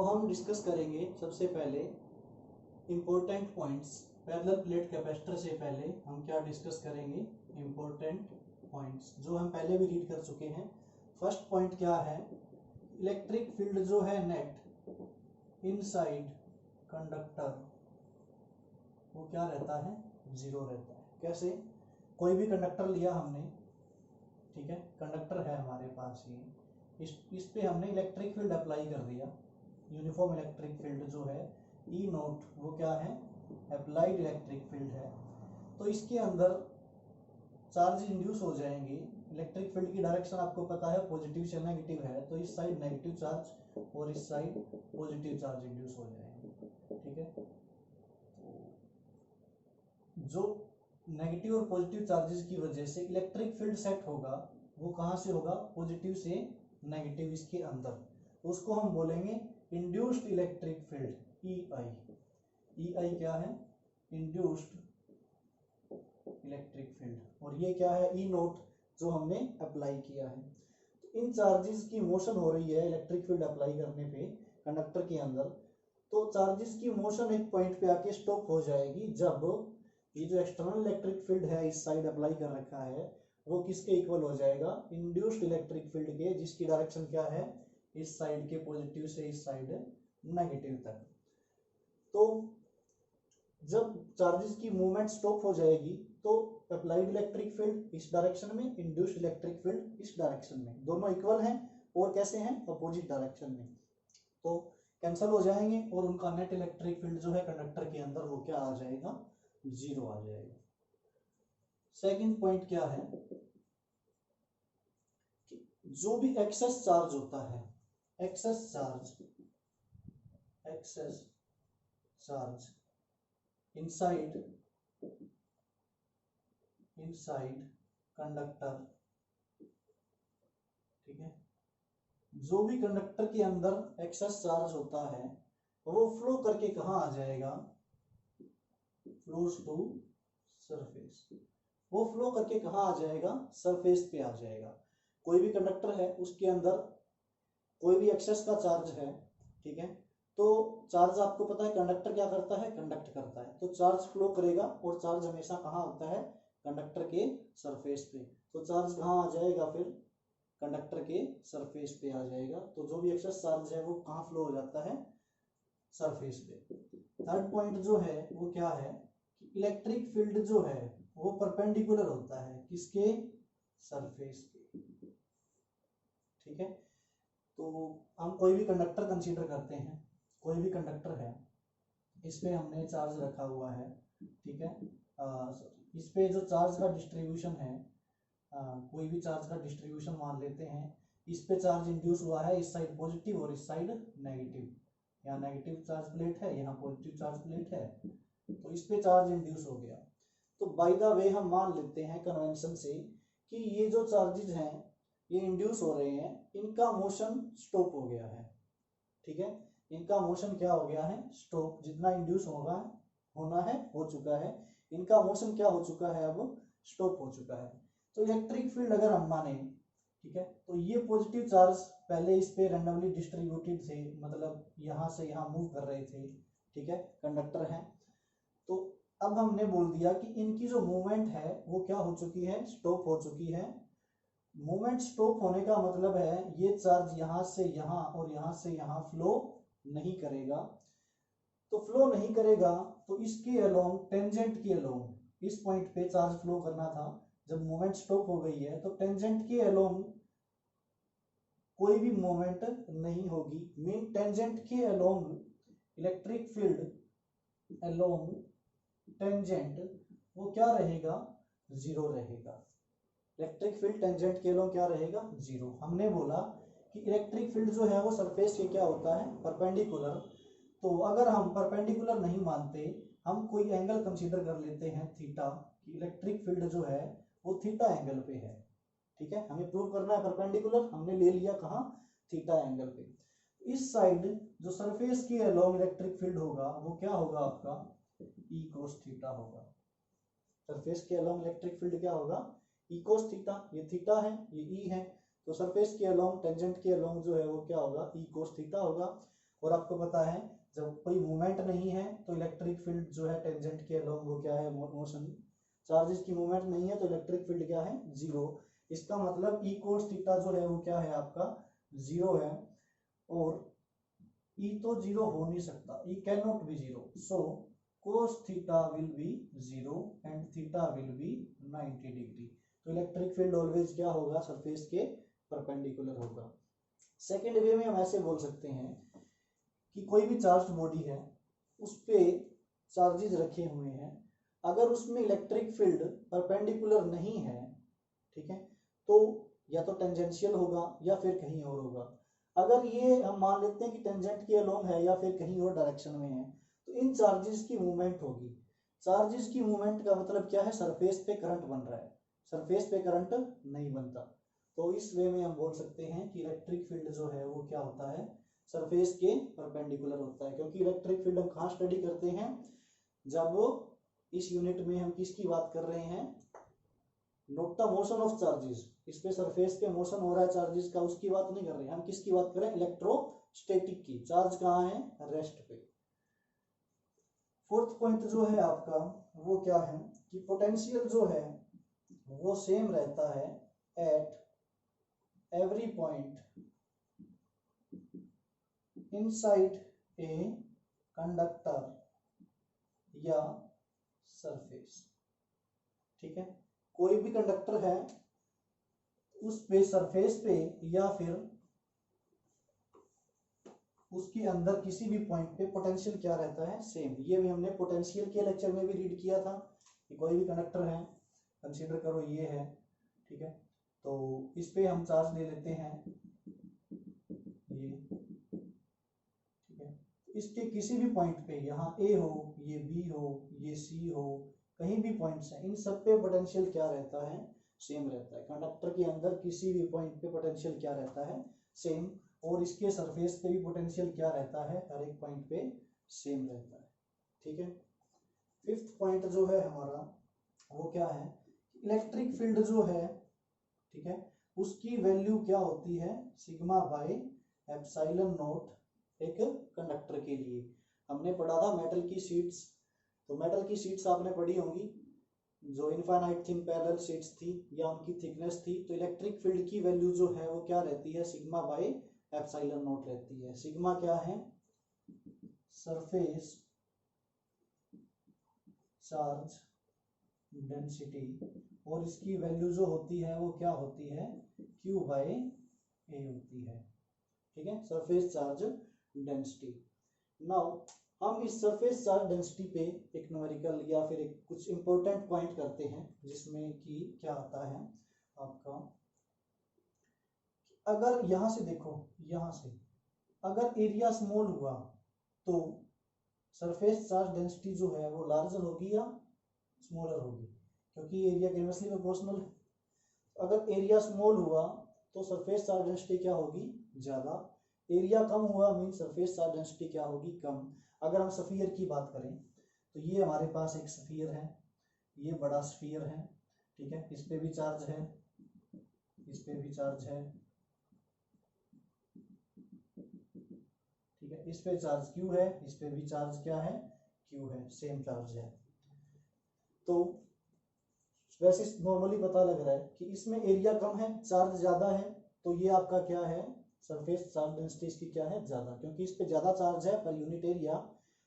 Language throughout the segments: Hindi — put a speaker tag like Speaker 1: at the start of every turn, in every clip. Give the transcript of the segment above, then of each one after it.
Speaker 1: तो हम डिस्कस करेंगे सबसे पहले important points. Parallel plate capacitor से पहले हम क्या डिस्कस करेंगे, इम्पोर्टेंट पॉइंट्स जो हम पहले भी रीड कर चुके हैं। फर्स्ट पॉइंट क्या है, इलेक्ट्रिक फील्ड जो है नेट इनसाइड कंडक्टर वो क्या रहता है, जीरो रहता है। कैसे, कोई भी कंडक्टर लिया हमने, ठीक है, कंडक्टर है हमारे पास ये, इस पे हमने इलेक्ट्रिक फील्ड अप्लाई कर दिया। यूनिफॉर्म इलेक्ट्रिक फील्ड जो है ई नोट वो क्या है, अप्लाइड इलेक्ट्रिक फील्ड है। तो इसके अंदर चार्ज इंड्यूस हो जाएंगे। इलेक्ट्रिक फील्ड की डायरेक्शन आपको पता है पॉजिटिव से नेगेटिव है, तो इस साइड नेगेटिव चार्ज और इस साइड पॉजिटिव चार्ज इंड्यूस हो जाएंगे। ठीक है, जो नेगेटिव और पॉजिटिव चार्जेस की वजह से इलेक्ट्रिक फील्ड सेट होगा वो कहाँ से होगा, पॉजिटिव से नेगेटिव इसके अंदर, तो उसको हम बोलेंगे induced electric field EI। EI क्या है, इंड्यूस्ड इलेक्ट्रिक फील्ड, और ये क्या है, E नोट जो हमने अप्लाई किया है। तो इन चार्जेस की मोशन हो रही है इलेक्ट्रिक फील्ड अप्लाई करने पे कंडक्टर के अंदर, तो चार्जेस की मोशन एक पॉइंट पे आके स्टॉप हो जाएगी जब ये जो एक्सटर्नल इलेक्ट्रिक फील्ड है इस साइड अप्लाई कर रखा है वो किसके इक्वल हो जाएगा, इंड्यूस्ड इलेक्ट्रिक फील्ड के, जिसकी डायरेक्शन क्या है, इस साइड के पॉजिटिव से इस साइड नेगेटिव तक। तो जब चार्जेस की मूवमेंट स्टॉप हो जाएगी तो अप्लाइड इलेक्ट्रिक फील्ड इस डायरेक्शन में, इंड्यूस्ड इलेक्ट्रिक फील्ड इस डायरेक्शन में, दोनों इक्वल हैं और कैसे हैं, अपोजिट डायरेक्शन में, तो कैंसिल हो जाएंगे और उनका नेट इलेक्ट्रिक फील्ड जो है कंडक्टर के अंदर वो क्या आ जाएगा, जीरो आ जाएगा। सेकंड पॉइंट क्या है, जो भी एक्सेस चार्ज होता है, एक्सेस चार्ज इनसाइड कंडक्टर, ठीक है, जो भी कंडक्टर के अंदर एक्सेस चार्ज होता है वो फ्लो करके कहाँ आ जाएगा, फ्लोज टू सरफेस, वो फ्लो करके कहाँ आ जाएगा, सरफेस पे आ जाएगा। कोई भी कंडक्टर है उसके अंदर कोई भी एक्सेस का चार्ज है, ठीक है, तो चार्ज आपको पता है कंडक्टर क्या करता है, कंडक्ट करता है, तो चार्ज फ्लो करेगा और चार्ज हमेशा कहाँ होता है, कंडक्टर के सरफेस पे, तो चार्ज कहाँ आ जाएगा, फिर कंडक्टर के सरफेस पे आ जाएगा। तो जो भी एक्सेस चार्ज है वो कहाँ फ्लो हो जाता है, सरफेस पे। थर्ड पॉइंट जो है वो क्या है, इलेक्ट्रिक फील्ड जो है वो परपेंडिकुलर होता है किसके, सरफेस के। ठीक है, तो हम कोई भी कंडक्टर कंसीडर करते हैं, कोई भी कंडक्टर है, इस पे हमने चार्ज रखा हुआ है, ठीक है, इस पे जो चार्ज का डिस्ट्रीब्यूशन है, कोई भी चार्ज का डिस्ट्रीब्यूशन मान लेते हैं, इस पे चार्ज इंड्यूस हुआ है इस साइड पॉजिटिव और इस साइड नेगेटिव, यहाँ नेगेटिव चार्ज प्लेट है, यहाँ पॉजिटिव चार्ज प्लेट है, तो इस पे चार्ज इंड्यूस हो गया। तो बाय द वे हम मान लेते हैं कन्वेंशन से कि ये जो चार्जेस हैं ये इंड्यूस हो रहे हैं, इनका मोशन स्टॉप हो गया है, ठीक है, इनका मोशन क्या हो गया है, स्टॉप, जितना इंड्यूस होगा होना है हो चुका है, इनका मोशन क्या हो चुका है, अब स्टॉप हो चुका है। तो इलेक्ट्रिक फील्ड अगर हम माने, ठीक है, तो ये पॉजिटिव चार्ज पहले इस पे रैंडमली डिस्ट्रीब्यूटेड थे, मतलब यहाँ से यहाँ मूव कर रहे थे, ठीक है, कंडक्टर हैं, तो अब हमने बोल दिया कि इनकी जो मूवमेंट है वो क्या हो चुकी है, स्टॉप हो चुकी है। मूवमेंट स्टॉप होने का मतलब है ये चार्ज यहाँ से यहाँ और यहाँ से यहाँ फ्लो नहीं करेगा, तो फ्लो नहीं करेगा तो इसके अलोंग, टेंजेंट के अलोंग, इस पॉइंट पे चार्ज फ्लो करना था, जब मूवमेंट स्टॉप हो गई है तो टेंजेंट के अलोंग कोई भी मूवमेंट नहीं होगी, मीन टेंजेंट के along electric field along tangent वो क्या रहेगा, जीरो रहेगा। इलेक्ट्रिक फील्ड टेंजेंट के अलोंग क्या रहेगा, जीरो। हमने बोला कि इलेक्ट्रिक फील्ड जो है वो सरफेस के क्या होता है, परपेंडिकुलर, तो अगर हम परपेंडिकुलर नहीं मानते, हम कोई एंगल कंसीडर कर लेते हैं थीटा, कि इलेक्ट्रिक फील्ड जो है वो थीटा एंगल पे है, ठीक है, हमें प्रूव करना है परपेंडिकुलर, हमने ले लिया कहाँ, थीटा एंगल पे। इस साइड जो सरफेस के अलोंग इलेक्ट्रिक फील्ड होगा वो क्या होगा आपका, ई कोस थीटा होगा। सरफेस के अलोंग इलेक्ट्रिक फील्ड क्या होगा, ई कोस थीटा, ये थीटा है ये ई है, तो सरफेस के अलोंग टेंजेंट के अलोंग जो है वो क्या होगा, ई कोस थीटा होगा। और आपको पता है जब कोई मूवमेंट नहीं है तो इलेक्ट्रिक फील्ड जो है टेंजेंट के अलोंग वो क्या है, मोशन। चार्जेस की मूवमेंट नहीं है तो इलेक्ट्रिक फील्ड क्या है, जीरो। इसका मतलब ई कोस थीटा जो है वो क्या है आपका, जीरो है। और ई तो जीरो हो नहीं सकता, E can not be zero, so cos theta will be zero and theta will be 90 degree. तो इलेक्ट्रिक फील्ड ऑलवेज क्या होगा, सरफेस के परपेंडिकुलर होगा। सेकेंड वे में हम ऐसे बोल सकते हैं कि कोई भी चार्ज बॉडी है, उस पे चार्जेस रखे हुए हैं, अगर उसमें इलेक्ट्रिक फील्ड परपेंडिकुलर नहीं है, ठीक है, तो या तो टेंजेंशियल होगा या फिर कहीं और होगा। अगर ये हम मान लेते हैं कि टेंजेंट के अलोंग है या फिर कहीं और डायरेक्शन में है, तो इन चार्जेस की मूवमेंट होगी। चार्जेस की मूवमेंट का मतलब क्या है, सरफेस पे करंट बन रहा है, सरफेस पे करंट नहीं बनता। तो इस वे में हम बोल सकते हैं कि इलेक्ट्रिक फील्ड जो है वो क्या होता है, सरफेस के परपेंडिकुलर होता है। क्योंकि इलेक्ट्रिक फील्ड हम कहाँ स्टडी करते हैं, जब वो इस यूनिट में हम किसकी बात कर रहे हैं, not the motion of charges, इस पे सरफेस पे मोशन हो रहा है चार्जेस का, उसकी बात नहीं कर रहे हैं हम, किसकी बात कर रहे हैं, इलेक्ट्रोस्टैटिक की। चार्ज कहाँ है, रेस्ट पे। फोर्थ पॉइंट जो है आपका वो क्या है कि पोटेंशियल जो है वो सेम रहता है at every point inside a conductor या सरफेस। ठीक है, कोई भी कंडक्टर है उस पे सरफेस पे या फिर उसके अंदर किसी भी पॉइंट पे पोटेंशियल क्या रहता है, सेम। ये भी हमने पोटेंशियल के लेक्चर में भी रीड किया था कि कोई भी कंडक्टर है, कंसीडर करो ये है, ठीक है, तो इस पे हम चार्ज ले लेते हैं ये, ठीक है, इसके किसी भी पॉइंट पे, यहाँ ए हो, ये बी हो, ये सी हो, कहीं भी पॉइंट्स हैं, इन सब पे पोटेंशियल क्या रहता है, सेम रहता है। कंडक्टर के अंदर किसी भी पॉइंट पे पोटेंशियल क्या रहता है, सेम। और इसके सरफेस पे भी पोटेंशियल क्या रहता है, हर एक पॉइंट पे सेम रहता है। ठीक है, फिफ्थ पॉइंट जो है हमारा वो क्या है, इलेक्ट्रिक फील्ड जो है, ठीक है, उसकी वैल्यू क्या होती है, सिग्मा बाय एप्सिलॉन नॉट एक कंडक्टर के लिए। हमने पढ़ा था मेटल की शीट्स, तो मेटल की शीट्स आपने पढ़ी होंगी, जो इनफाइनाइट थिन पैरेलल शीट्स थी या उनकी थिकनेस थी, तो इलेक्ट्रिक फील्ड की वैल्यू जो है वो क्या रहती है, सिग्मा बाय एप्सिलॉन नॉट रहती है। सिग्मा क्या है, सरफेस चार्ज डेंसिटी, और इसकी वैल्यू जो होती है वो क्या होती है, Q बाय ए होती है। ठीक है, सरफेस चार्ज डेंसिटी। नाउ हम इस सरफेस चार्ज डेंसिटी पे एक न्यूमेरिकल या फिर एक कुछ इंपॉर्टेंट पॉइंट करते हैं, जिसमें कि क्या आता है आपका, अगर यहां से देखो, यहां से अगर एरिया स्मॉल हुआ तो सरफेस चार्ज डेंसिटी जो है वो लार्जर होगी या स्मॉलर होगी, क्योंकि एरिया इनवर्सली प्रोपोर्शनल है। अगर एरिया स्मॉल हुआ तो सरफेस चार्ज डेंसिटी क्या होगी, ज्यादा। एरिया कम हुआ मीन सरफेस चार्ज डेंसिटी क्या होगी, कम। अगर हम स्फीयर की बात करें तो ये हमारे पास एक स्फीयर है, ये बड़ा स्फीयर है, ठीक है, इस पे भी चार्ज है, इस पे भी चार्ज है, ठीक है, इस पे चार्ज Q है, इस पे भी चार्ज क्या है, Q है, सेम चार्ज है। तो वैसे नॉर्मली पता लग रहा है कि इसमें एरिया कम है, चार्ज ज्यादा है, तो ये आपका क्या है, सरफेस चार्ज डेंसिटी इसकी क्या है, ज्यादा, क्योंकि इस पे ज्यादा चार्ज है पर यूनिट एरिया,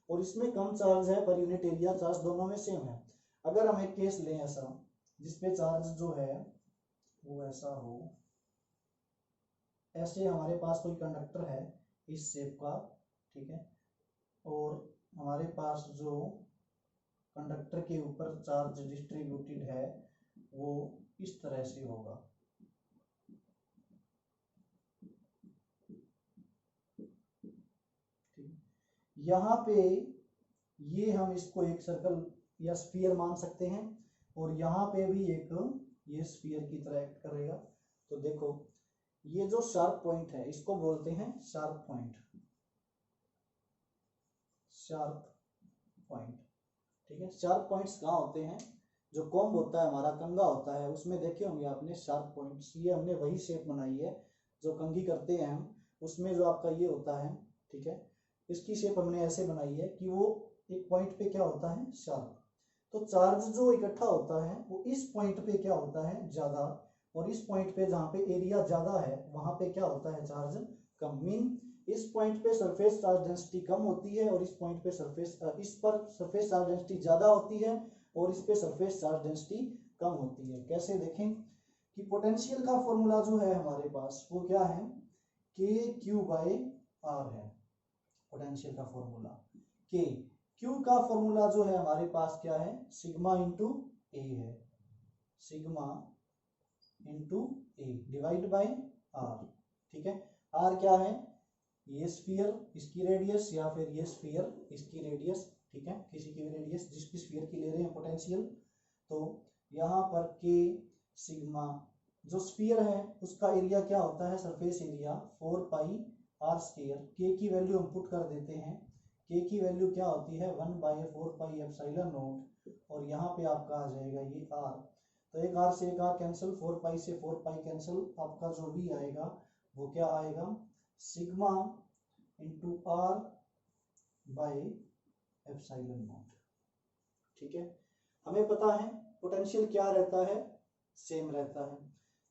Speaker 1: और इसमें कम चार्ज है पर यूनिट एरिया, चार्ज दोनों में सेम है। अगर हम एक केस लें ऐसा जिसपे चार्ज जो है वो ऐसा हो, ऐसे हमारे पास कोई कंडक्टर है इस शेप का, ठीक है, और हमारे पास जो कंडक्टर के ऊपर चार्ज डिस्ट्रीब्यूटेड है वो इस तरह से होगा। ठीक, यहाँ पे ये हम इसको एक सर्कल या स्फीयर मान सकते हैं, और यहाँ पे भी एक ये स्फीयर की तरह एक्ट करेगा। तो देखो ये जो शार्प पॉइंट है इसको बोलते हैं शार्प पॉइंट, शार्प पॉइंट। ठीक है, शार्प पॉइंट्स कहाँ होते हैं, जो कॉम्ब होता है हमारा, कंघा होता है, उसमें देखे होंगे आपने शार्प पॉइंट्स। ये हमने वही शेप बनाई है जो कंघी करते हैं हम, उसमें जो आपका ये होता है, ठीक है, इसकी शेप हमने ऐसे बनाई है कि वो एक पॉइंट पे क्या होता है शार्प। तो चार्ज जो इकट्ठा होता है वो इस पॉइंट पे क्या होता है ज्यादा, और इस पॉइंट पे जहाँ पे एरिया ज्यादा है वहां पे क्या होता है चार्ज कम। मीन इस पॉइंट पे सरफेस चार्ज डेंसिटी कम होती है और इस पॉइंट पे इस पर सरफेस चार्ज डेंसिटी ज्यादा होती है और इस पे सरफेस चार्ज डेंसिटी कम होती है। कैसे देखें कि पोटेंशियल का फॉर्मूला जो है हमारे पास वो क्या है, के क्यू बाय आर है पोटेंशियल का फॉर्मूला। के क्यू का फॉर्मूला जो है हमारे पास क्या है, सिग्मा इंटू ए है, sigma into A divide by R. ठीक है, आर क्या है, ये स्फीयर इसकी रेडियस या फिर ये स्फीयर इसकी रेडियस। ठीक है, किसी की भी रेडियस जिसकी स्फीयर की ले रहे हैं पोटेंशियल। तो यहाँ पर के सिग्मा, जो स्फीयर है उसका एरिया क्या होता है surface area 4 pi r square. K की वैल्यू हम पुट कर देते हैं, के की वैल्यू क्या होती है 1/4 पाई एप्सिलॉन नॉट, और यहाँ पे आपका आ जाएगा ये आर। तो एक आर से एक आर कैंसिल, 4 पाई से 4 पाई कैंसिल, आपका जो भी आएगा वो क्या आएगा sigma into r by epsilon nought. ठीक है, हमें पता है पोटेंशियल क्या रहता है, सेम रहता है।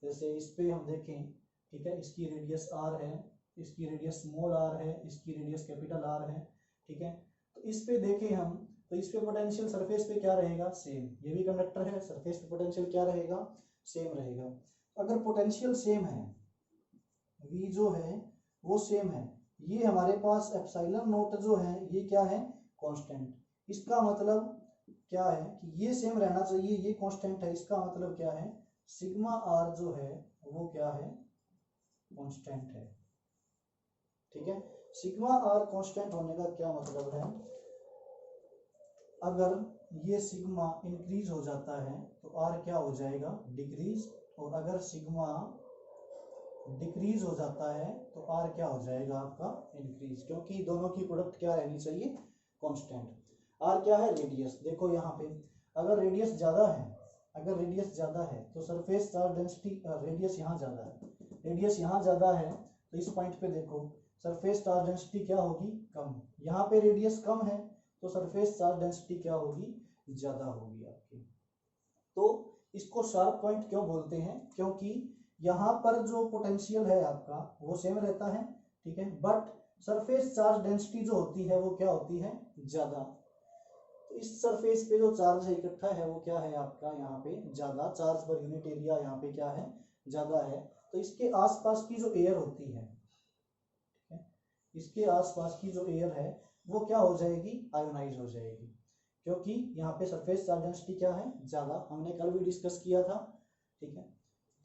Speaker 1: जैसे इस पे हम देखें, ठीक है, इसकी रेडियस आर है, इसकी रेडियस स्मॉल आर है, इसकी रेडियस कैपिटल आर है। ठीक है, तो इस पे देखें हम, तो इस पे पोटेंशियल सरफेस पे क्या रहेगा सेम, ये भी कंडक्टर है, सरफेस पे पोटेंशियल क्या रहेगा सेम रहेगा। अगर पोटेंशियल सेम है, V जो है वो सेम है, ये हमारे पास एप्सिलॉन नॉट जो है ये क्या है कांस्टेंट। इसका मतलब क्या है कि ये सेम रहना चाहिए, ये कांस्टेंट है, इसका मतलब क्या है सिग्मा आर जो है वो क्या है कांस्टेंट है। ठीक है, सिग्मा आर कांस्टेंट होने का क्या मतलब है, अगर ये सिग्मा इंक्रीज हो जाता है तो आर क्या हो जाएगा डिक्रीज, और अगर सिग्मा डिक्रीज हो जाता है तो आर क्या हो जाएगा आपका इंक्रीज, क्योंकि दोनों की प्रोडक्ट क्या रहनी चाहिए कांस्टेंट। आर क्या है रेडियस, देखो यहाँ पे अगर रेडियस ज्यादा है, अगर रेडियस ज्यादा है तो सरफेस चार्ज डेंसिटी, रेडियस यहाँ ज्यादा है, रेडियस यहाँ ज्यादा है तो इस पॉइंट पे देखो सरफेस चार्ज डेंसिटी क्या होगी कम, यहाँ पे रेडियस कम है तो सरफेस चार्ज डेंसिटी क्या होगी ज्यादा होगी आपकी। तो इसको शार्प पॉइंट क्यों बोलते हैं, क्योंकि यहाँ पर जो पोटेंशियल है आपका वो सेम रहता है। ठीक है, बट सरफेस चार्ज डेंसिटी जो होती है वो क्या होती है ज्यादा। तो इस सरफेस पे जो चार्ज है इकट्ठा है वो क्या है आपका यहाँ पे ज्यादा, चार्ज पर यूनिट एरिया यहाँ पे क्या है ज्यादा है। तो इसके आसपास की जो एयर होती है, ठीक है, इसके आसपास की जो एयर है वो क्या हो जाएगी आयोनाइज हो जाएगी, क्योंकि यहाँ पे सरफेस चार्ज डेंसिटी क्या है ज्यादा, हमने कल भी डिस्कस किया था। ठीक है,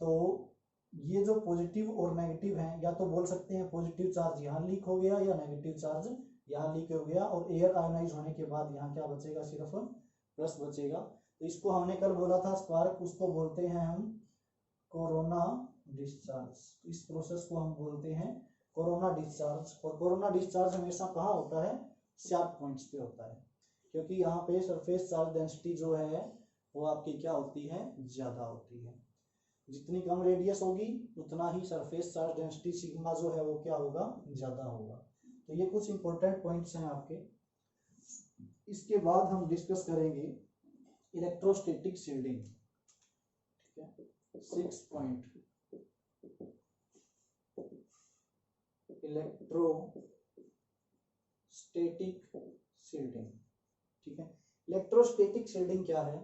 Speaker 1: तो ये जो पॉजिटिव और नेगेटिव है, या तो बोल सकते हैं पॉजिटिव चार्ज यहाँ लीक हो गया या नेगेटिव चार्ज यहाँ लीक हो गया, और एयर आयोनाइज होने के बाद यहाँ क्या बचेगा सिर्फ प्लस बचेगा। तो इसको हमने कल बोला था स्पार्क, उसको बोलते हैं हम कोरोना डिस्चार्ज, इस प्रोसेस को हम बोलते हैं कोरोना डिस्चार्ज। और कोरोना डिस्चार्ज हमेशा कहाँ होता है शार्प पॉइंट्स पे होता है, क्योंकि यहाँ पे सरफेस चार्ज डेंसिटी जो है वो आपकी क्या होती है ज्यादा होती है। जितनी कम रेडियस होगी उतना ही सरफेस चार्ज डेंसिटी सिग्मा जो है वो क्या होगा ज्यादा होगा। तो ये कुछ इंपॉर्टेंट पॉइंट्स हैं आपके। इसके बाद हम डिस्कस करेंगे इलेक्ट्रोस्टैटिक शील्डिंग। ठीक है, 6 पॉइंट इलेक्ट्रोस्टैटिक शील्डिंग। ठीक है, इलेक्ट्रोस्टैटिक शील्डिंग क्या है,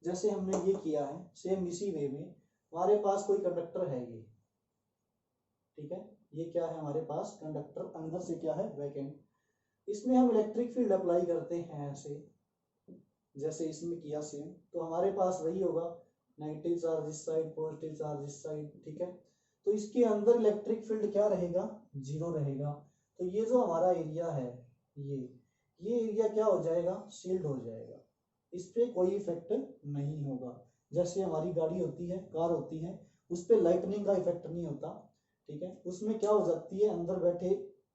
Speaker 1: जैसे हमने ये किया है सेम इसी वे में हमारे पास कोई कंडक्टर है ये। ठीक है, ये क्या है हमारे पास कंडक्टर, अंदर से क्या है वैकेंट, इसमें हम इलेक्ट्रिक फील्ड अप्लाई करते हैं ऐसे जैसे इसमें किया सेम, तो हमारे पास वही होगा नेगेटिव चार्ज इस साइड पॉजिटिव चार्ज इस साइड। ठीक है, तो इसके अंदर इलेक्ट्रिक फील्ड क्या रहेगा जीरो रहेगा। तो ये जो हमारा एरिया है ये एरिया क्या हो जाएगा शील्ड हो जाएगा, इस पे कोई इफेक्ट नहीं होगा। जैसे हमारी गाड़ी होती है कार होती है उस पे लाइटनिंग का इफेक्ट नहीं होता। ठीक है, उसमें क्या हो जाती है अंदर बैठे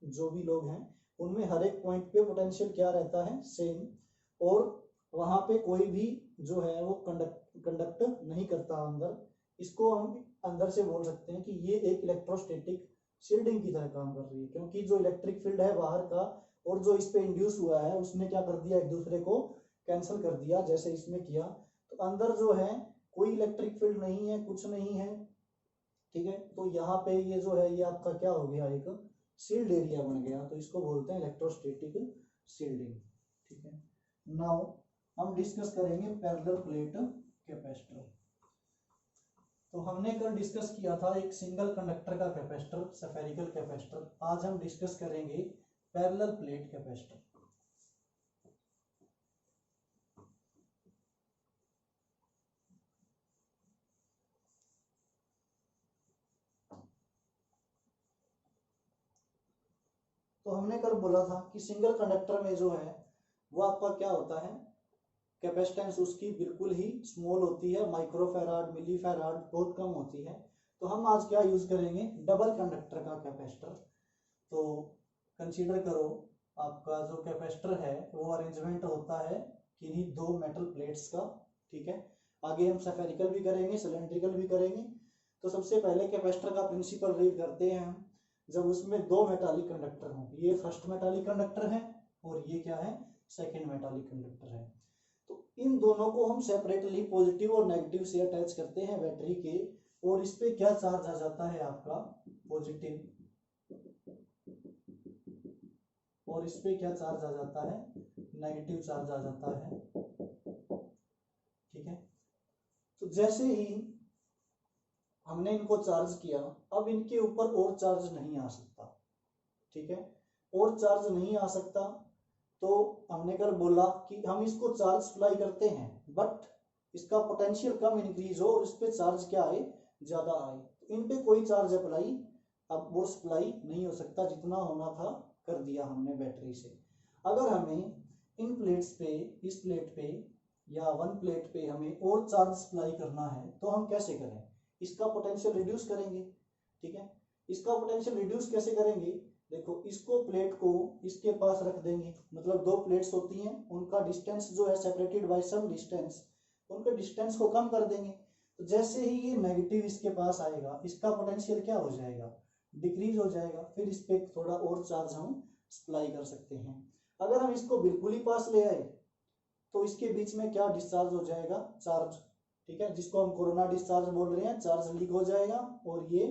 Speaker 1: जो भी लोग हैं उनमें हर एक पॉइंट पे पोटेंशियल क्या रहता है सेम, और वहां पे कोई भी जो है वो कंडक्ट नहीं करता अंदर। इसको हम अंदर से बोल सकते हैं कि ये एक इलेक्ट्रोस्टैटिक शील्डिंग की तरह काम कर रही है, क्योंकि जो इलेक्ट्रिक फील्ड है बाहर का और जो इस पे इंड्यूस हुआ है उसने क्या कर दिया, एक दूसरे को कैंसिल कर दिया, जैसे इसमें किया। तो अंदर जो है कोई इलेक्ट्रिक फील्ड नहीं है, कुछ नहीं है, ठीक है। तो यहाँ पे ये जो है ये आपका क्या हो गया, एक सील्ड एरिया बन गया, तो इसको बोलते हैं इलेक्ट्रोस्टैटिक सील्डिंग, ठीक है। नाउ हम डिस्कस करेंगे पैरेलल प्लेट कैपेसिटर। तो हमने कल डिस्कस किया था एक सिंगल कंडक्टर का कैपेसिटर, स्फेरिकल कैपेसिटर। आज हम डिस्कस करेंगे पैरेलल प्लेट कैपेसिटर। तो हमने कल बोला था कि सिंगल कंडक्टर में जो है वो आपका क्या होता है, कैपेसिटेंस उसकी बिल्कुल ही स्मॉल होती है, माइक्रोफैराड, मिलीफैराड, बहुत कम होती है। तो हम आज क्या यूज करेंगे, डबल कंडक्टर का कैपेसिटर। तो कंसीडर करो आपका जो कैपेसिटर है वो अरेंजमेंट होता है किन्हीं दो मेटल प्लेट्स का, ठीक है। आगे हम स्फेरिकल भी करेंगे, सिलेंड्रिकल भी करेंगे। तो सबसे पहले कैपेसिटर का प्रिंसिपल रीड करते हैं हम, जब उसमें दो मेटालिक कंडक्टर हों। ये फर्स्ट मेटालिक कंडक्टर है और ये क्या है, सेकेंड मेटालिक कंडक्टर है। तो इन दोनों को हम सेपरेटली पॉजिटिव और नेगेटिव से अटैच करते हैं बैटरी के, और इस पे क्या चार्ज आ जाता है आपका पॉजिटिव, और इस पे क्या चार्ज आ जाता है, नेगेटिव चार्ज आ जाता है, ठीक है। तो जैसे ही हमने इनको चार्ज किया, अब इनके ऊपर और चार्ज नहीं आ सकता, ठीक है। और चार्ज नहीं आ सकता, तो हमने कल बोला कि हम इसको चार्ज सप्लाई करते हैं, बट इसका पोटेंशियल कम इंक्रीज हो और इस पे चार्ज क्या आए, ज्यादा आए। इन पे कोई चार्ज अप्लाई अब वो सप्लाई नहीं हो सकता, जितना होना था कर दिया हमने बैटरी से। अगर हमें इन प्लेट्स पे, इस प्लेट पे या वन प्लेट पे हमें और चार्ज सप्लाई करना है, तो हम कैसे करें, इसका पोटेंशियल रिड्यूस करेंगे, ठीक है। इसका पोटेंशियल रिड्यूस कैसे करेंगे, देखो इसको प्लेट को इसके पास रख देंगे, मतलब दो प्लेट्स होती हैं, उनका डिस्टेंस जो है सेपरेटेड बाय सम डिस्टेंस, उनके डिस्टेंस को कम कर देंगे। तो जैसे ही ये नेगेटिव इसके पास आएगा, इसका पोटेंशियल क्या हो जाएगा, डिक्रीज हो जाएगा। फिर इस पे थोड़ा और चार्ज हम सप्लाई कर सकते हैं। अगर हम इसको बिल्कुल ही पास ले आए, तो इसके बीच में क्या डिस्चार्ज हो जाएगा, चार्ज, ठीक है, जिसको हम कोरोना डिस्चार्ज बोल रहे हैं। चार्ज लीक हो जाएगा और ये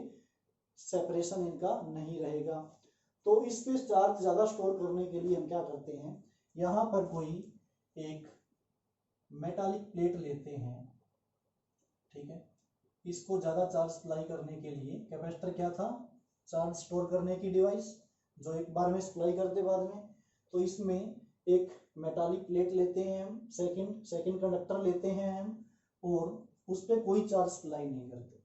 Speaker 1: सेपरेशन इनका नहीं रहेगा। तो इस पे चार्ज ज्यादा स्टोर करने के लिए हम क्या करते हैं, यहाँ पर कोई एक मेटालिक प्लेट लेते हैं, ठीक है। इसको ज्यादा चार्ज सप्लाई करने के लिए, कैपेसिटर क्या था, चार्ज स्टोर करने की डिवाइस, जो एक बार में सप्लाई करते बाद में। तो इसमें एक मेटालिक प्लेट लेते हैं हम, सेकंड कंडक्टर लेते हैं हम, और उस पर कोई चार्ज सप्लाई नहीं करते।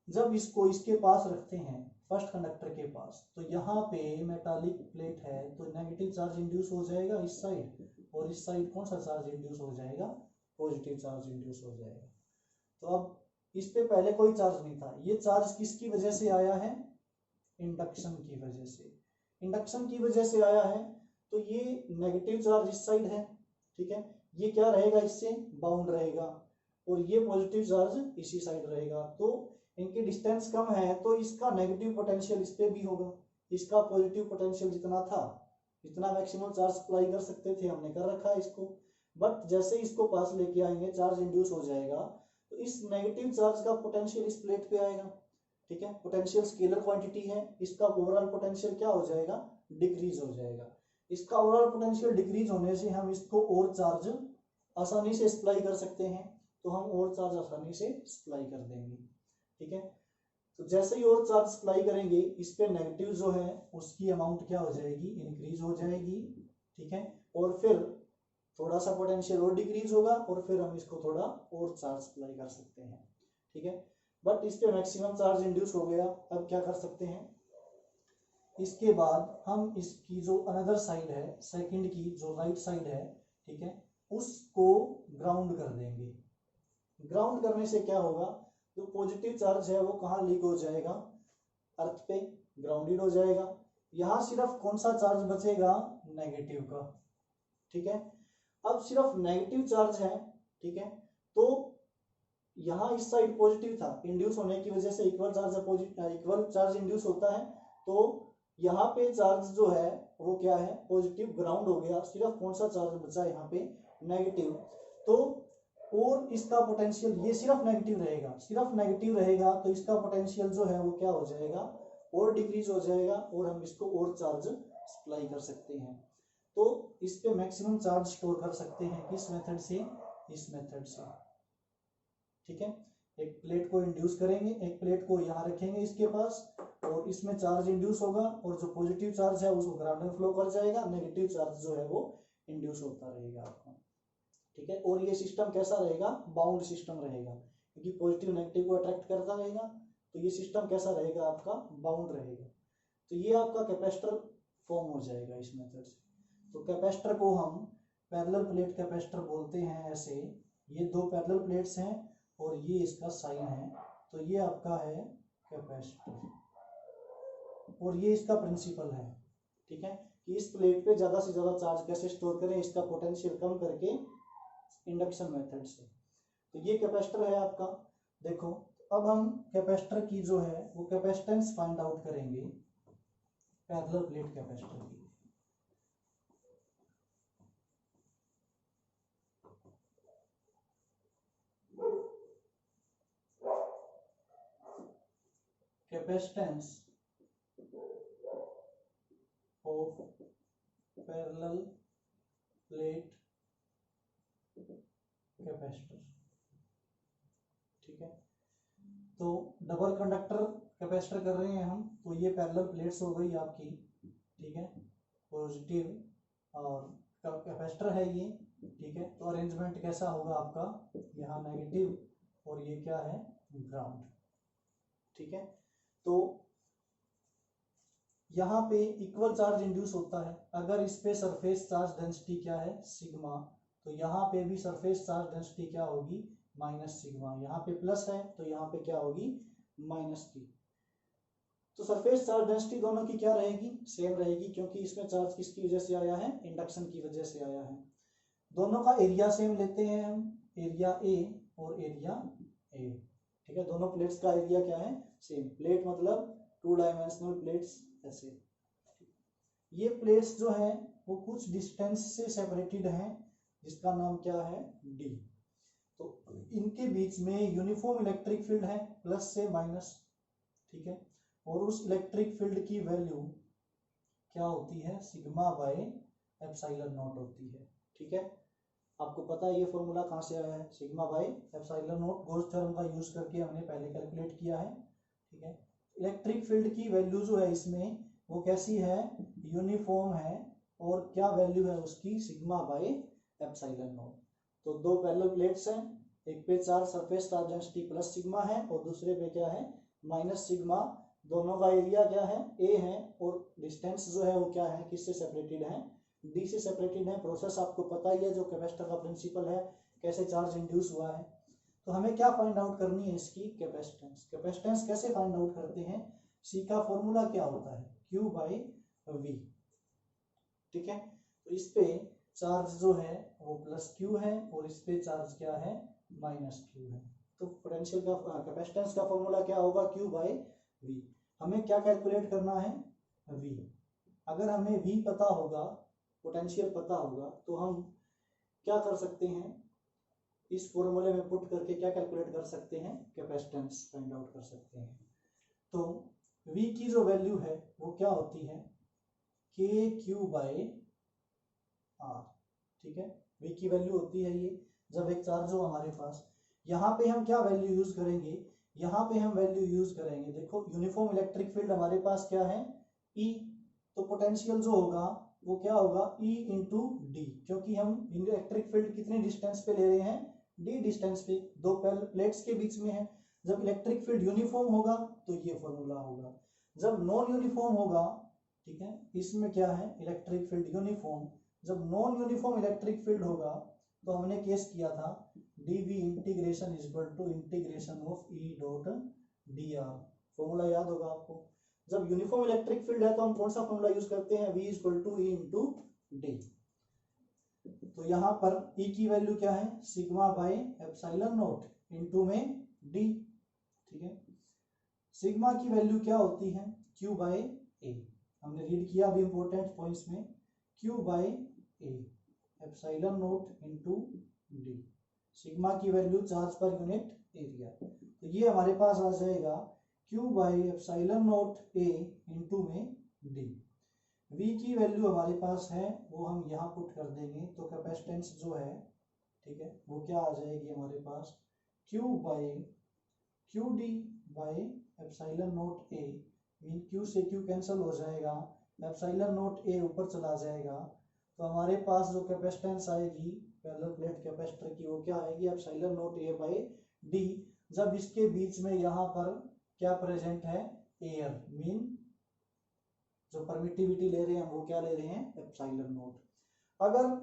Speaker 1: जब इसको इसके पास रखते हैं, फर्स्ट कंडक्टर के पास, तो यहाँ पे मेटालिक प्लेट है, तो नेगेटिव चार्ज इंड्यूस हो जाएगा इस साइड, और इस साइड कौन सा चार्ज इंड्यूस हो जाएगा, पॉजिटिव चार्ज इंड्यूस हो जाएगा। तो अब इस पे पहले कोई चार्ज नहीं था, ये चार्ज किसकी वजह से आया है, इंडक्शन की वजह से। इंडक्शन की वजह से आया है, तो ये नेगेटिव चार्ज इस साइड है, ठीक है, ये क्या रहेगा, इससे बाउंड रहेगा, और ये पॉजिटिव चार्ज इसी साइड रहेगा। तो इनकी डिस्टेंस कम है, तो इसका नेगेटिव पोटेंशियल इस पे भी होगा। इसका पॉजिटिव पोटेंशियल जितना था, जितना मैक्सिमम चार्ज सप्लाई कर सकते थे, हमने कर रखा है इसको। बट जैसे इसको पास लेके आएंगे, चार्ज इंड्यूस हो जाएगा, तो इस नेगेटिव चार्ज का पोटेंशियल इस प्लेट पे आएगा, ठीक है। पोटेंशियल स्केलर क्वांटिटी है, इसका ओवरऑल पोटेंशियल क्या हो जाएगा, डिक्रीज हो जाएगा। इसका ओवरऑल पोटेंशियल डिक्रीज होने से हम इसको और चार्ज आसानी से सप्लाई कर सकते हैं, तो हम और चार्ज आसानी से सप्लाई कर देंगे, ठीक है। तो जैसे ही और चार्ज सप्लाई करेंगे, इस पे नेगेटिव जो है उसकी अमाउंट क्या हो जाएगी, इंक्रीज हो जाएगी, ठीक है। और फिर थोड़ा सा पोटेंशियल और डिक्रीज होगा, और फिर हम इसको थोड़ा और चार्ज सप्लाई कर सकते हैं, ठीक है। बट इस पे मैक्सिमम चार्ज इंड्यूस हो गया। अब क्या कर सकते हैं, इसके बाद हम इसकी जो अनदर साइड है, सेकंड की जो राइट साइड है, ठीक है, उसको ग्राउंड कर देंगे। ग्राउंड करने से क्या होगा, जो पॉजिटिव चार्ज है वो कहाँ लीक हो जाएगा, अर्थ पे ग्राउंडेड हो जाएगा। यहाँ सिर्फ कौन सा चार्ज बचेगा, नेगेटिव का, ठीक है। अब सिर्फ नेगेटिव चार्ज है, ठीक है, तो यहाँ इस साइड पॉजिटिव था, इंड्यूस होने की वजह से इक्वल चार्ज इंड्यूस होता है, तो यहाँ पे चार्ज जो है वो क्या है, पॉजिटिव ग्राउंड हो गया, सिर्फ कौन सा चार्ज बचा यहाँ पे, नेगेटिव। तो और इसका पोटेंशियल, ये सिर्फ नेगेटिव रहेगा, सिर्फ नेगेटिव रहेगा, तो इसका पोटेंशियल जो है वो क्या हो जाएगा, और डिक्रीज हो जाएगा, और हम इसको और चार्ज सप्लाई कर सकते हैं। तो इस पे मैक्सिमम चार्ज स्टोर कर सकते हैं किस मेथड से, इस मेथड से। ठीक है, एक प्लेट को इंड्यूस करेंगे, एक प्लेट को यहाँ रखेंगे इसके पास, और इसमें चार्ज इंड्यूस होगा, और जो पॉजिटिव चार्ज है उसको ग्राउंड में फ्लो कर जाएगा, नेगेटिव चार्ज जो है वो इंड्यूस होता रहेगा आपका। ठीक है, और ये सिस्टम कैसा रहेगा, बाउंड सिस्टम रहेगा, क्योंकि पॉजिटिव नेगेटिव को अट्रैक्ट करता रहेगा, तो ये सिस्टम कैसा रहेगा आपका, बाउंड रहेगा। तो ये आपका कैपेसिटर फॉर्म हो जाएगा इस मेथड से। तो कैपेसिटर को हम पैरेलल प्लेट कैपेसिटर बोलते हैं ऐसे, ये दो पैरेलल प्लेट्स हैं और ये इसका साइन है, तो ये आपका है कैपेसिटर, और ये इसका प्रिंसिपल है। ठीक है, कि इस प्लेट पे ज़्यादा से ज़्यादा चार्ज कैसे स्टोर करें, इसका पोटेंशियल कम करके इंडक्शन मेथड से। तो ये कैपेसिटर है आपका। देखो अब हम कैपेसिटर की जो है वो कैपेसिटेंस फाइंड आउट करेंगे पैरेलल प्लेट कैपेसिटर की। Capacitance of parallel plate capacitor. ठीक है, तो डबल कंडक्टर कैपेसिटर कर रहे हैं हम, तो ये पैरेलल प्लेट्स हो गई आपकी। ठीक है, पॉजिटिव और कैपेसिटर है ये। ठीक है, तो अरेंजमेंट कैसा होगा आपका, यहाँ नेगेटिव और ये क्या है, ग्राउंड। ठीक है, तो यहाँ पे इक्वल चार्ज इंड्यूस होता है, अगर इस पे सरफेस चार्ज डेंसिटी क्या है, सिग्मा, तो यहाँ पे भी सरफेस चार्ज डेंसिटी क्या होगी, माइनस सिग्मा। यहाँ पे प्लस है तो यहाँ पे क्या होगी, माइनस की। तो सरफेस चार्ज डेंसिटी दोनों की क्या रहेगी, सेम रहेगी, क्योंकि इसमें चार्ज किसकी वजह से आया है, इंडक्शन की वजह से आया है। दोनों का एरिया सेम लेते हैं हम, एरिया ए और एरिया ए। ठीक है, दोनों प्लेट्स का एरिया क्या है, सेम। प्लेट मतलब 2 डायमेंशनल प्लेट्स ऐसे। ये प्लेट्स जो है वो कुछ डिस्टेंस से सेपरेटेड हैं, जिसका नाम क्या है, डी। तो इनके बीच में यूनिफॉर्म इलेक्ट्रिक फील्ड है, प्लस से माइनस। ठीक है, और उस इलेक्ट्रिक फील्ड की वैल्यू क्या होती है, सिग्मा बाय एप्सिलॉन नॉट होती है। ठीक है, आपको पता है ये फॉर्मूला कहाँ से आया है, sigma by epsilon not, Gauss theorem का यूज करके हमने पहले कैलकुलेट किया है। ठीक है, इलेक्ट्रिक फील्ड की वैल्यू जो है इसमें वो कैसी है, यूनिफॉर्म है, और क्या वैल्यू है उसकी, सिग्मा बाय एप्सिलॉन नॉट। तो दो पैरेलल प्लेट्स हैं, एक पे charge surface charge density plus sigma है और दूसरे पे क्या है, माइनस सिग्मा। दोनों का एरिया क्या है, ए है, और डिस्टेंस जो है वो क्या है, किससे सेपरेटेड है, डी से सेपरेटेड है। प्रोसेस आपको पता ही है, जो कैपेसिटर का प्रिंसिपल है, कैसे चार्ज इंड्यूस हुआ है। तो हमें क्या फाइंड आउट करनी है, इसकी कैपेसिटेंस। कैपेसिटेंस कैसे फाइंड आउट करते हैं, सी का फॉर्मूला क्या होता है, Q बाई वी। ठीक है, तो इस पे चार्ज जो है वो प्लस Q है और इस पे चार्ज क्या है, माइनस Q है। तो पोटेंशियल का कैपेसिटेंस का फॉर्मूला क्या होगा, Q बाई वी। हमें क्या कैलकुलेट करना है, V। अगर हमें V पता होगा, पोटेंशियल पता होगा, तो हम क्या कर सकते हैं, इस फॉर्मूले में पुट करके क्या कैलकुलेट कर सकते हैं, कैपेसिटेंस फाइंड आउट कर सकते हैं। तो V की जो वैल्यू है वो क्या होती है, KQ बाई R। ठीक है, V की वैल्यू होती है ये, जब एक चार्ज हो हमारे पास। यहाँ पे हम क्या वैल्यू यूज करेंगे, यहाँ पे हम वैल्यू यूज करेंगे, देखो यूनिफॉर्म इलेक्ट्रिक फील्ड हमारे पास क्या है, E। तो पोटेंशियल जो होगा वो क्या होगा, E इंटू डी, क्योंकि हम इलेक्ट्रिक फील्ड कितने डिस्टेंस पे ले रहे हैं, D डिस्टेंस पे, दो प्लेट्स के बीच में है। जब इलेक्ट्रिक फील्ड यूनिफॉर्म होगा तो ये फॉर्मूला होगा, जब नॉन यूनिफॉर्म होगा, ठीक है, इसमें क्या है, इलेक्ट्रिक फील्ड यूनिफॉर्म, जब नॉन यूनिफॉर्म इलेक्ट्रिक फील्ड होगा तो हमने केस किया था dv integration is equal to integration of E dot dr। Formula याद होगा आपको। जब यूनिफॉर्म इलेक्ट्रिक फील्ड है तो हम कौन सा फॉर्मूला यूज करते हैं, v is equal to E into d. तो यहाँ पर E की वैल्यू क्या है, sigma by epsilon nought into में d। ठीक है, सिग्मा की वैल्यू क्या होती है, Q बाई ए। हमने रीड किया अभी इंपॉर्टेंट पॉइंट्स में, Q by A epsilon naught into D, sigma की value charge per unit area. तो ये हमारे पास आ जाएगा Q by epsilon naught A into में डी। V की वैल्यू हमारे पास है वो हम यहाँ पुट कर देंगे, तो कैपेसिटेंस जो है ठीक है वो क्या आ जाएगी हमारे पास Q by Q D by epsilon naught A, mean Q से Q कैंसिल हो जाएगा, एप्सिलॉन नॉट ए ऊपर चला जाएगा, तो हमारे पास जो कैपेसिटेंस आएगी पैरेलल प्लेट कैपेसिटर की वो क्या आएगी epsilon naught A by D, जब इसके बीच में यहाँ पर क्या प्रेजेंट है एयर, मीन जो परमिटिविटी ले रहे हैं वो क्या ले रहे हैं एप्सिलॉन नॉट। अगर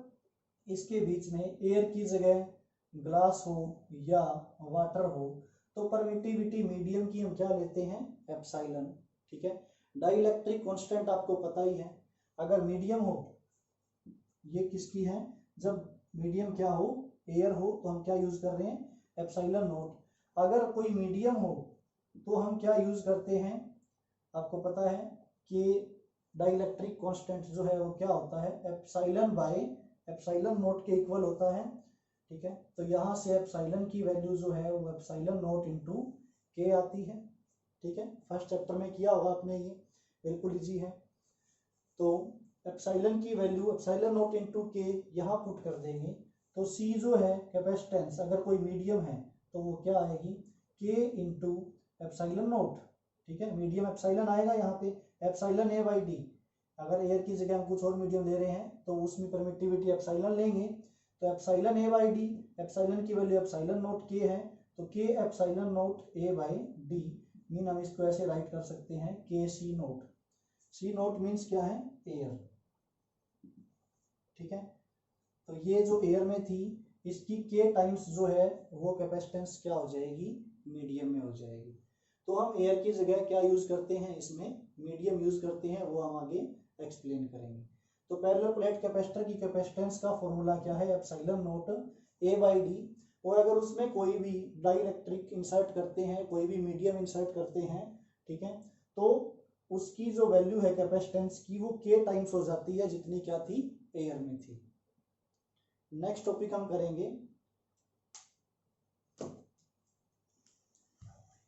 Speaker 1: इसके बीच में एयर की जगह ग्लास हो या वाटर हो तो परमिटिविटी मीडियम की हम क्या लेते हैं एप्सिलॉन, ठीक है। डाइलेक्ट्रिक कांस्टेंट आपको पता ही है, अगर मीडियम हो, ये किसकी है, जब मीडियम क्या हो एयर हो तो हम क्या यूज कर रहे हैं एप्सिलॉन नॉट। अगर कोई मीडियम हो तो हम क्या यूज करते हैं, आपको पता है कि डाइलेक्ट्रिक कांस्टेंट जो है वो क्या होता है एप्सिलॉन बाय एप्सिलॉन नॉट के इक्वल होता है, ठीक है। तो यहाँ से एप्सिलॉन की वैल्यू जो है वो एप्सिलॉन नॉट इंटू के आती है, ठीक है। फर्स्ट चैप्टर में किया होगा आपने, ये बिल्कुल इजी है। तो एप्सिलॉन की वैल्यू एप्सिलॉन नॉट इंटू के यहाँ पुट कर देंगे, तो सी जो है कैपेसिटेंस अगर कोई मीडियम है तो वो क्या आएगी के इंटू एप्सिलॉन नॉट, ठीक है। मीडियम एप्सिलॉन आएगा यहाँ पे एप्सिलॉन ए बाई डी, अगर एयर की जगह हम कुछ और मीडियम ले रहे हैं तो उसमें परमिटिविटी एप्सिलॉन लेंगे, तो epsilon A by D, epsilon की वैल्यू एप्सिलॉन नॉट के है तो के epsilon naught A by D, mean हम इसको ऐसे राइट कर सकते हैं के सी नॉट, सी नॉट मीन्स क्या है एयर, ठीक है। तो ये जो एयर में थी इसकी के टाइम्स जो है वो कैपेसिटेंस क्या हो जाएगी मीडियम में हो जाएगी। तो हम एयर की जगह क्या यूज करते हैं, इसमें मीडियम यूज करते हैं, वो हम आगे एक्सप्लेन करेंगे। तो पैरेलल प्लेट कैपेसिटर की कैपेसिटेंस का फॉर्मूला क्या है epsilon naught A by D, और अगर उसमें कोई भी डाइलेक्ट्रिक इंसर्ट करते हैं, कोई भी मीडियम इंसर्ट करते हैं, ठीक है, तो उसकी जो वैल्यू है कैपेसिटेंस की वो के टाइम्स हो जाती है जितनी क्या थी एयर में थी। नेक्स्ट टॉपिक हम करेंगे